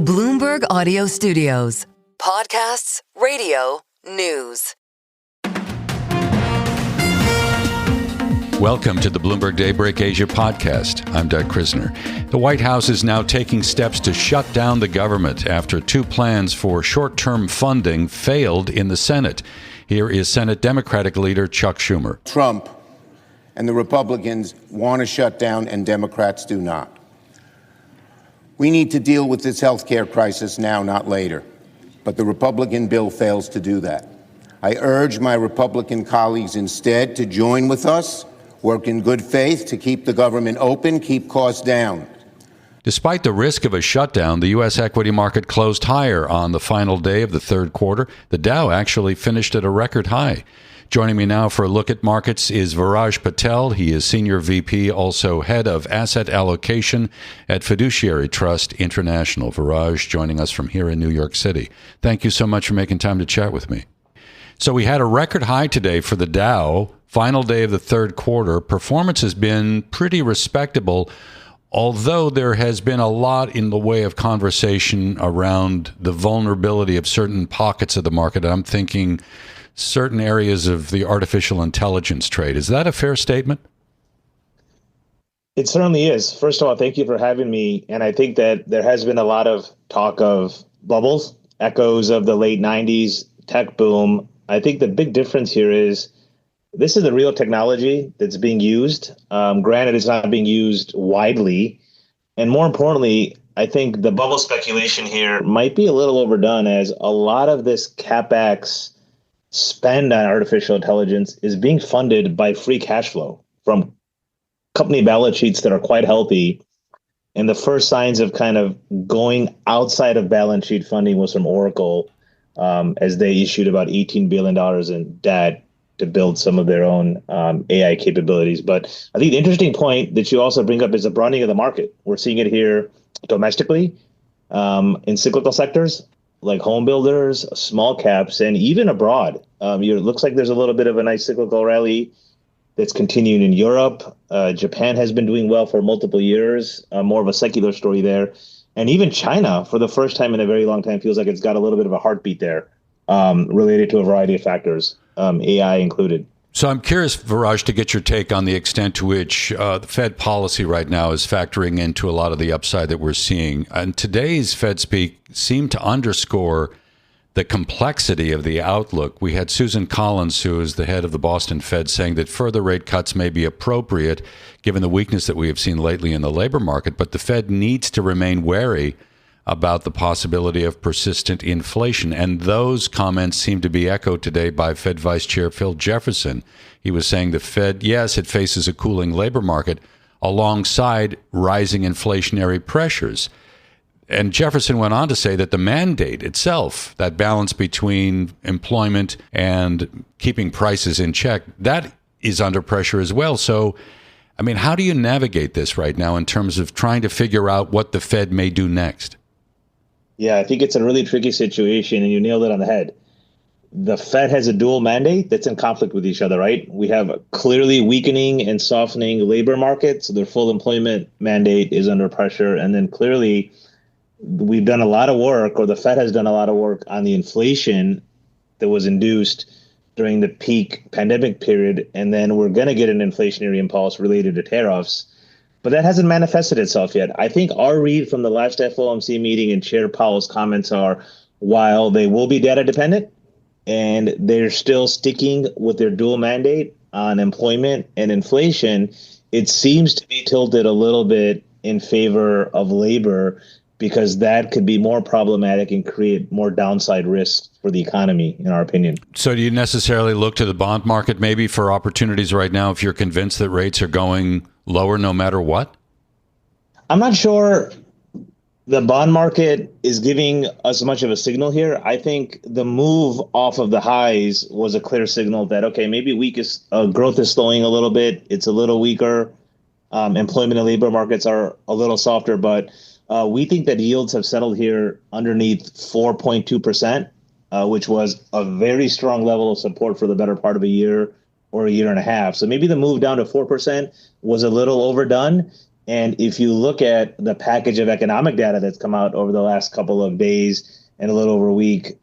Bloomberg Audio Studios. Podcasts, radio, news. Welcome to the Bloomberg Daybreak Asia podcast. I'm Doug Krisner. The White House is now taking steps to shut down the government after two plans for short-term funding failed in the Senate. Here is Senate Democratic leader Chuck Schumer. Trump and the Republicans want to shut down, and Democrats do not. We need to deal with this health care crisis now, not later. But the Republican bill fails to do that. I urge my Republican colleagues instead to join with us, work in good faith to keep the government open, keep costs down. Despite the risk of a shutdown, the U.S. equity market closed higher on the final day of the third quarter. The Dow actually finished at a record high. Joining me now for a look at markets is Viraj Patel. He is Senior VP, also Head of Asset Allocation at Fiduciary Trust International. Viraj joining us from here in New York City. Thank you so much for making time to chat with me. So we had a record high today for the Dow, final day of the third quarter. Performance has been pretty respectable, although there has been a lot in the way of conversation around the vulnerability of certain pockets of the market. I'm thinking certain areas of the artificial intelligence trade. Is that a fair statement? It certainly is. First of all, thank you for having me. And I think that there has been a lot of talk of bubbles, echoes of the late 90s tech boom. I think the big difference here is this is the real technology that's being used. Granted, it's not being used widely. And more importantly, I think the bubble speculation here might be a little overdone, as a lot of this CapEx spend on artificial intelligence is being funded by free cash flow from company balance sheets that are quite healthy. And the first signs of kind of going outside of balance sheet funding was from Oracle, as they issued about $18 billion in debt to build some of their own AI capabilities. But I think the interesting point that you also bring up is the broadening of the market. We're seeing it here domestically in cyclical sectors like home builders, small caps, and even abroad. It looks like there's a little bit of a nice cyclical rally that's continuing in Europe. Japan has been doing well for multiple years, more of a secular story there. And even China, for the first time in a very long time, feels like it's got a little bit of a heartbeat there, related to a variety of factors, AI included. So I'm curious, Viraj, to get your take on the extent to which the Fed policy right now is factoring into a lot of the upside that we're seeing. And today's Fed speak seemed to underscore the complexity of the outlook. We had Susan Collins, who is the head of the Boston Fed, saying that further rate cuts may be appropriate given the weakness that we have seen lately in the labor market, but the Fed needs to remain wary about the possibility of persistent inflation. And those comments seem to be echoed today by Fed Vice Chair Phil Jefferson. He was saying the Fed, yes, it faces a cooling labor market alongside rising inflationary pressures. And Jefferson went on to say that the mandate itself, that balance between employment and keeping prices in check, that is under pressure as well. So, I mean, how do you navigate this right now in terms of trying to figure out what the Fed may do next? Yeah, I think it's a really tricky situation, and you nailed it on the head. The Fed has a dual mandate that's in conflict with each other, right? We have a clearly weakening and softening labor market, so their full employment mandate is under pressure. And then clearly, we've done a lot of work, or the Fed has done a lot of work on the inflation that was induced during the peak pandemic period. And then we're going to get an inflationary impulse related to tariffs. But that hasn't manifested itself yet. I think our read from the last FOMC meeting and Chair Powell's comments are, while they will be data dependent and they're still sticking with their dual mandate on employment and inflation, it seems to be tilted a little bit in favor of labor, because that could be more problematic and create more downside risks for the economy, in our opinion. So do you necessarily look to the bond market maybe for opportunities right now if you're convinced that rates are going lower no matter what? I'm not sure the bond market is giving us much of a signal here. I think the move off of the highs was a clear signal that, okay, maybe growth is slowing a little bit. It's a little weaker. Employment and labor markets are a little softer, but we think that yields have settled here underneath 4.2%, which was a very strong level of support for the better part of a year or a year and a half. So maybe the move down to 4% was a little overdone. And if you look at the package of economic data that's come out over the last couple of days and a little over a week,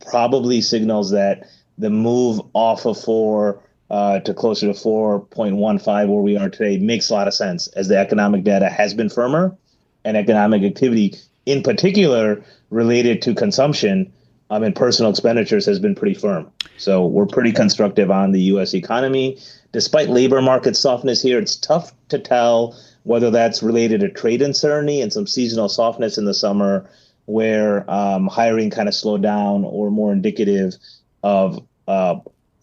probably signals that the move off of 4 to closer to 4.15, where we are today, makes a lot of sense, as the economic data has been firmer and economic activity, in particular related to consumption and personal expenditures, has been pretty firm. So we're pretty constructive on the U.S. economy. Despite labor market softness here, it's tough to tell whether that's related to trade uncertainty and some seasonal softness in the summer, where hiring kind of slowed down, or more indicative of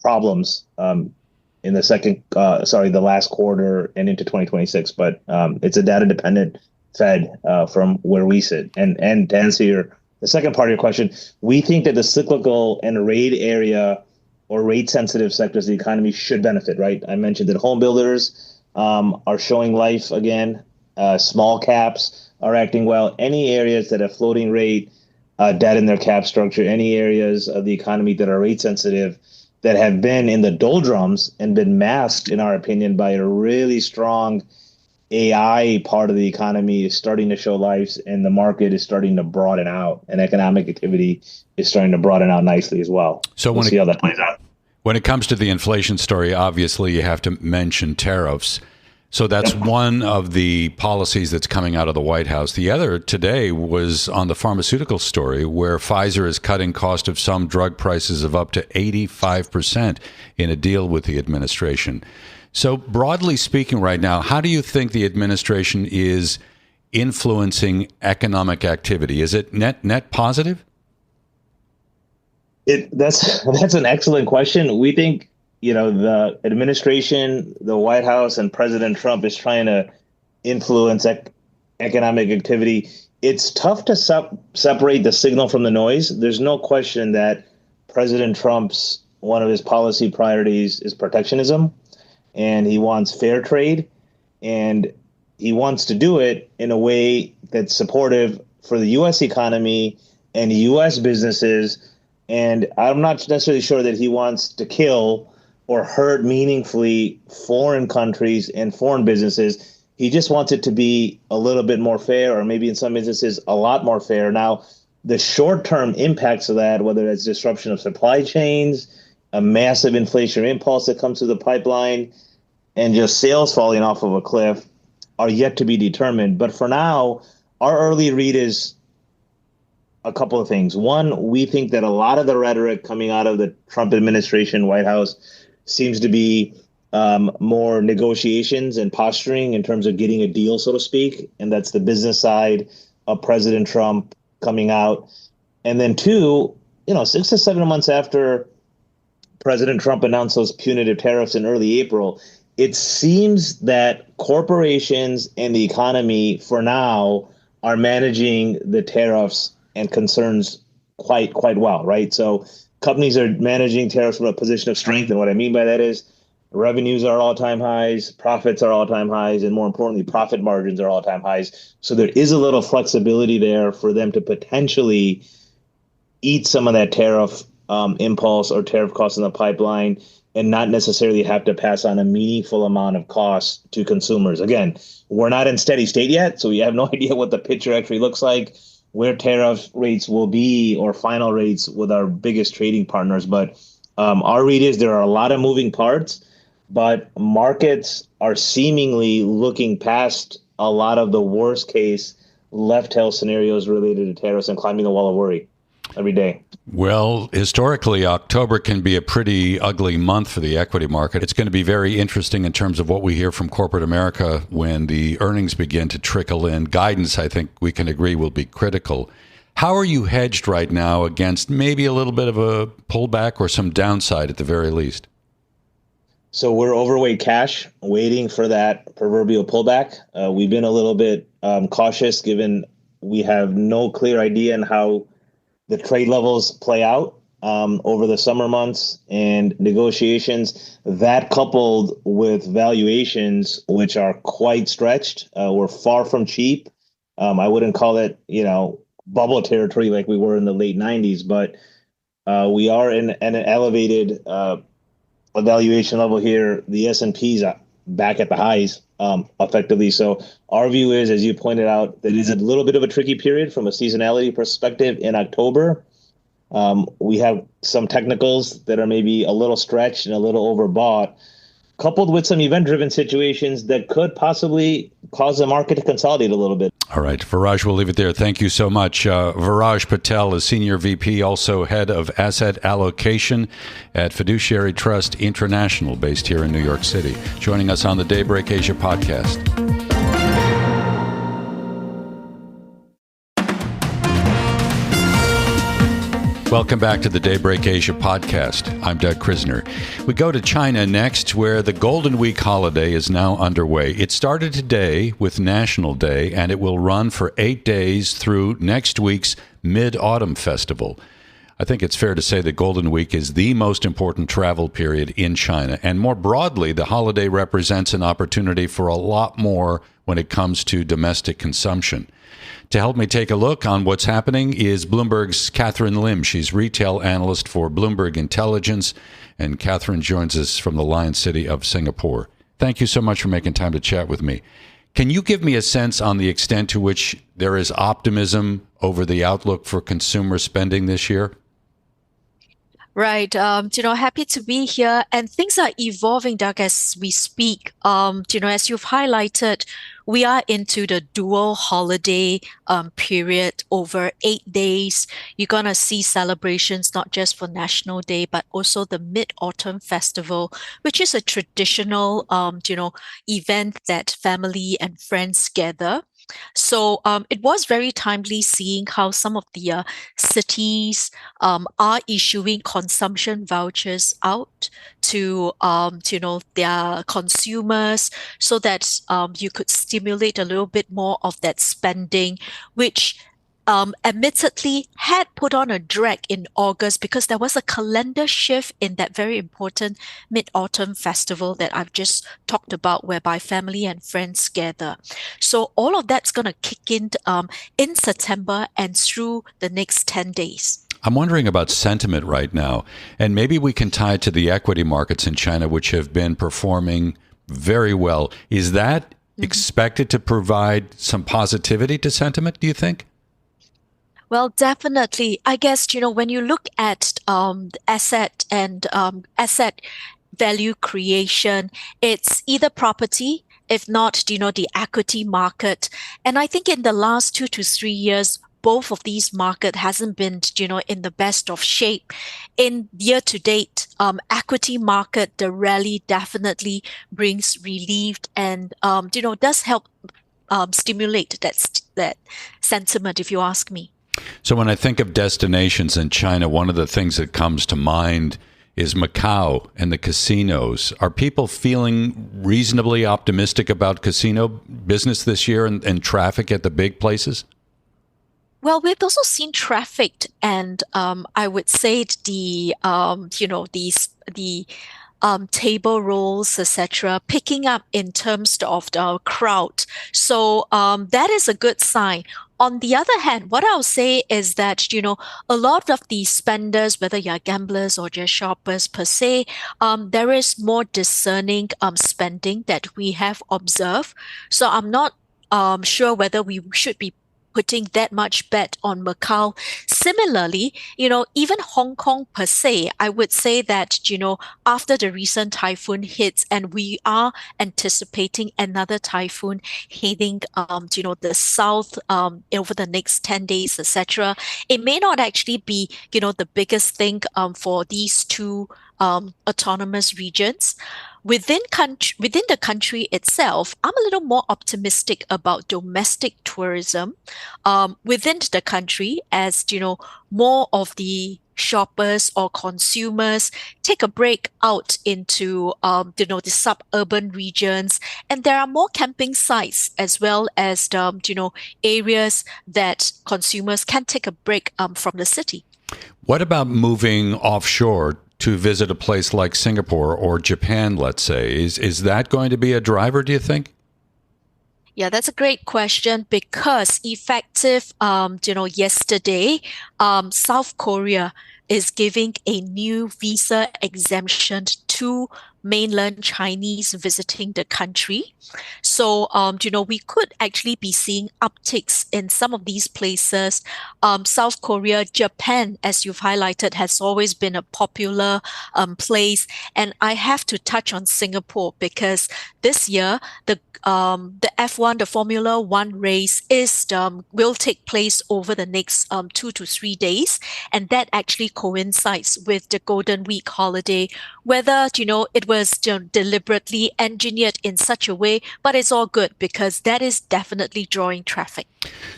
problems in the last quarter and into 2026. But it's a data-dependent Fed from where we sit. And to answer the second part of your question, we think that the cyclical and rate area or rate-sensitive sectors of the economy should benefit, right? I mentioned that home builders are showing life again. Small caps are acting well. Any areas that have floating rate debt in their cap structure, any areas of the economy that are rate-sensitive, that have been in the doldrums and been masked, in our opinion, by a really strong AI part of the economy, is starting to show life, and the market is starting to broaden out, and economic activity is starting to broaden out nicely as well. So we'll see how that plays out. When it comes to the inflation story, obviously you have to mention tariffs. So that's one of the policies that's coming out of the White House. The other today was on the pharmaceutical story, where Pfizer is cutting cost of some drug prices of up to 85% in a deal with the administration. So broadly speaking right now, how do you think the administration is influencing economic activity? Is it net positive? That's an excellent question. We think, the administration, the White House, and President Trump is trying to influence economic activity. It's tough to separate the signal from the noise. There's no question that President Trump's, one of his policy priorities is protectionism, and he wants fair trade, and he wants to do it in a way that's supportive for the U.S. economy and U.S. businesses. And I'm not necessarily sure that he wants to kill or hurt meaningfully foreign countries and foreign businesses. He just wants it to be a little bit more fair, or maybe in some instances a lot more fair. Now, the short-term impacts of that, whether it's disruption of supply chains, a massive inflationary impulse that comes through the pipeline, and just sales falling off of a cliff, are yet to be determined. But for now, our early read is a couple of things. One, we think that a lot of the rhetoric coming out of the Trump administration, White House, seems to be more negotiations and posturing in terms of getting a deal, so to speak. And that's the business side of President Trump coming out. And then two, 6 to 7 months after President Trump announced those punitive tariffs in early April, it seems that corporations and the economy for now are managing the tariffs and concerns quite well, right? So companies are managing tariffs from a position of strength. And what I mean by that is revenues are all-time highs, profits are all-time highs, and more importantly, profit margins are all-time highs. So there is a little flexibility there for them to potentially eat some of that tariff impulse or tariff costs in the pipeline, and not necessarily have to pass on a meaningful amount of cost to consumers. Again, we're not in steady state yet, so we have no idea what the picture actually looks like, where tariff rates will be, or final rates with our biggest trading partners. But our read is there are a lot of moving parts, but markets are seemingly looking past a lot of the worst case left-tail scenarios related to tariffs and climbing the wall of worry every day. Well, historically, October can be a pretty ugly month for the equity market. It's going to be very interesting in terms of what we hear from corporate America when the earnings begin to trickle in. Guidance, I think we can agree, will be critical. How are you hedged right now against maybe a little bit of a pullback or some downside at the very least? So we're overweight cash, waiting for that proverbial pullback. We've been a little bit cautious, given we have no clear idea on how the trade levels play out over the summer months and negotiations. That, coupled with valuations, which are quite stretched, we're far from cheap. I wouldn't call it, bubble territory like we were in the late 90s, but we are in an elevated valuation level here. The S&P's back at the highs effectively. So our view is, as you pointed out, that it is a little bit of a tricky period from a seasonality perspective in October. We have some technicals that are maybe a little stretched and a little overbought, coupled with some event-driven situations that could possibly cause the market to consolidate a little bit. All right, Viraj, we'll leave it there. Thank you so much. Viraj Patel is Senior VP, also Head of Asset Allocation at Fiduciary Trust International, based here in New York City, joining us on the Daybreak Asia podcast. Welcome back to the Daybreak Asia podcast. I'm Doug Krisner. We go to China next, where the Golden Week holiday is now underway. It started today with National Day, and it will run for 8 days through next week's Mid-Autumn Festival. I think it's fair to say that Golden Week is the most important travel period in China. And more broadly, the holiday represents an opportunity for a lot more when it comes to domestic consumption. To help me take a look on what's happening is Bloomberg's Catherine Lim. She's retail analyst for Bloomberg Intelligence, and Catherine joins us from the Lion City of Singapore. Thank you so much for making time to chat with me. Can you give me a sense on the extent to which there is optimism over the outlook for consumer spending this year? Right. Happy to be here. And things are evolving, Doug, as we speak. As you've highlighted, we are into the dual holiday period over 8 days. You're going to see celebrations not just for National Day, but also the Mid-Autumn Festival, which is a traditional, event that family and friends gather. So it was very timely seeing how some of the cities are issuing consumption vouchers out to their consumers, so that you could stimulate a little bit more of that spending, which admittedly had put on a drag in August because there was a calendar shift in that very important Mid-Autumn Festival that I've just talked about, whereby family and friends gather. So all of that's going to kick in September and through the next 10 days. I'm wondering about sentiment right now, and maybe we can tie it to the equity markets in China, which have been performing very well. Is that expected to provide some positivity to sentiment, do you think? Well, definitely. I guess, when you look at asset and asset value creation, it's either property, if not, the equity market. And I think in the last 2 to 3 years, both of these market hasn't been, in the best of shape. In year to date, equity market, the rally definitely brings relief and, does help stimulate that sentiment, if you ask me. So when I think of destinations in China, one of the things that comes to mind is Macau and the casinos. Are people feeling reasonably optimistic about casino business this year and traffic at the big places? Well, we've also seen traffic, and I would say the table rolls, etc., picking up in terms of the crowd. So that is a good sign. On the other hand, what I'll say is that, a lot of the spenders, whether you're gamblers or just shoppers per se, there is more discerning spending that we have observed. So I'm not sure whether we should be putting that much bet on Macau. Similarly, even Hong Kong per se, I would say that, after the recent typhoon hits, and we are anticipating another typhoon hitting, the south over the next 10 days, etc., it may not actually be, the biggest thing for these two autonomous regions. Within the country itself, I'm a little more optimistic about domestic tourism within the country, as more of the shoppers or consumers take a break out into the suburban regions, and there are more camping sites as well as areas that consumers can take a break from the city. What about moving offshore to visit a place like Singapore or Japan, let's say? Is that going to be a driver, do you think? Yeah, that's a great question, because effective, yesterday, South Korea is giving a new visa exemption to mainland Chinese visiting the country. So, we could actually be seeing upticks in some of these places. South Korea, Japan, as you've highlighted, has always been a popular place. And I have to touch on Singapore because this year, the F1, the Formula One race will take place over the next 2 to 3 days. And that actually coincides with the Golden Week holiday, whether, it was deliberately engineered in such a way, but it's all good because that is definitely drawing traffic.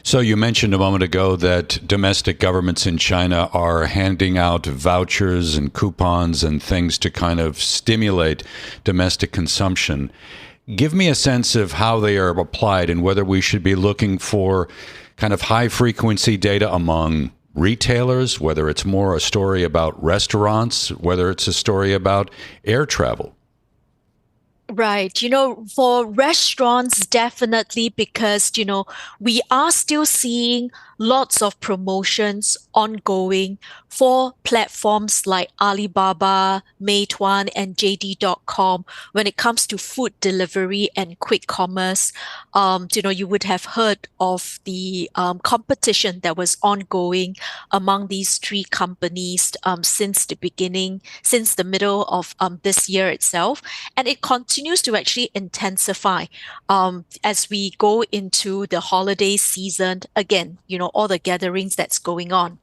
So you mentioned a moment ago that domestic governments in China are handing out vouchers and coupons and things to kind of stimulate domestic consumption. Give me a sense of how they are applied and whether we should be looking for kind of high frequency data among retailers, whether it's more a story about restaurants, whether it's a story about air travel. Right. For restaurants, definitely, because, we are still seeing lots of promotions ongoing for platforms like Alibaba, Meituan, and JD.com when it comes to food delivery and quick commerce. You would have heard of the competition that was ongoing among these three companies since the middle of this year itself. And it continues to actually intensify as we go into the holiday season. Again, all the gatherings that's going on.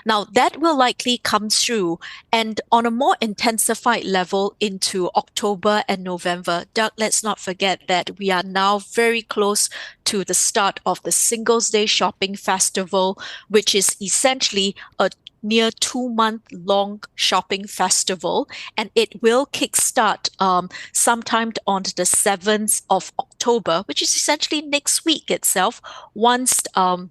Now, that will likely come through and on a more intensified level into October and November. Doug, let's not forget that we are now very close to the start of the Singles' Day Shopping Festival, which is essentially a near 2-month-long shopping festival, and it will kickstart sometime on the 7th of October, which is essentially next week itself. Once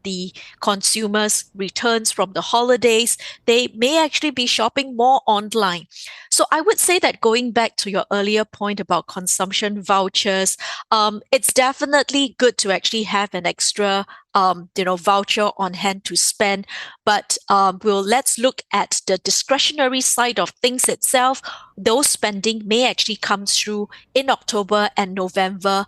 the consumers returns from the holidays, they may actually be shopping more online. So I would say that going back to your earlier point about consumption vouchers, it's definitely good to actually have an extra voucher on hand to spend. But let's look at the discretionary side of things itself. Those spending may actually come through in October and November,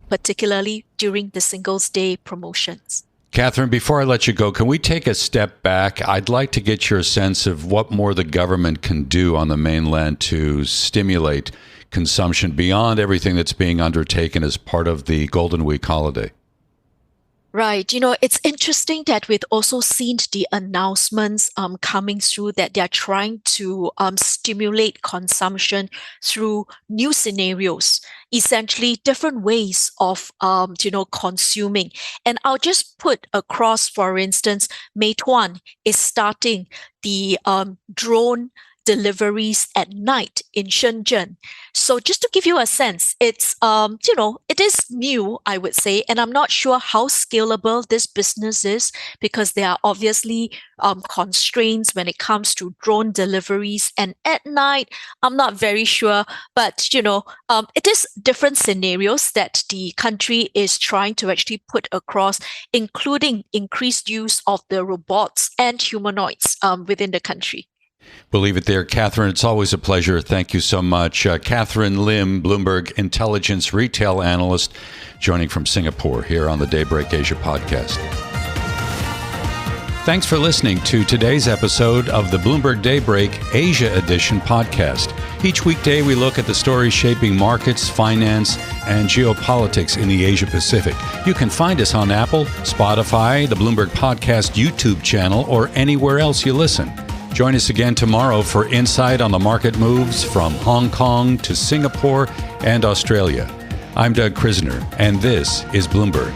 particularly during the Singles' Day promotions. Catherine, before I let you go, can we take a step back? I'd like to get your sense of what more the government can do on the mainland to stimulate consumption beyond everything that's being undertaken as part of the Golden Week holiday. Right. It's interesting that we've also seen the announcements coming through that they're trying to stimulate consumption through new scenarios, essentially different ways of, consuming. And I'll just put across, for instance, Meituan is starting the drone deliveries at night in Shenzhen. So just to give you a sense, it's, it is new, I would say, and I'm not sure how scalable this business is because there are obviously constraints when it comes to drone deliveries. And at night, I'm not very sure, but, it is different scenarios that the country is trying to actually put across, including increased use of the robots and humanoids within the country. We'll leave it there. Catherine, it's always a pleasure. Thank you so much. Catherine Lim, Bloomberg Intelligence Retail Analyst, joining from Singapore here on the Daybreak Asia podcast. Thanks for listening to today's episode of the Bloomberg Daybreak Asia Edition podcast. Each weekday, we look at the stories shaping markets, finance, and geopolitics in the Asia Pacific. You can find us on Apple, Spotify, the Bloomberg Podcast YouTube channel, or anywhere else you listen. Join us again tomorrow for insight on the market moves from Hong Kong to Singapore and Australia. I'm Doug Krisner, and this is Bloomberg.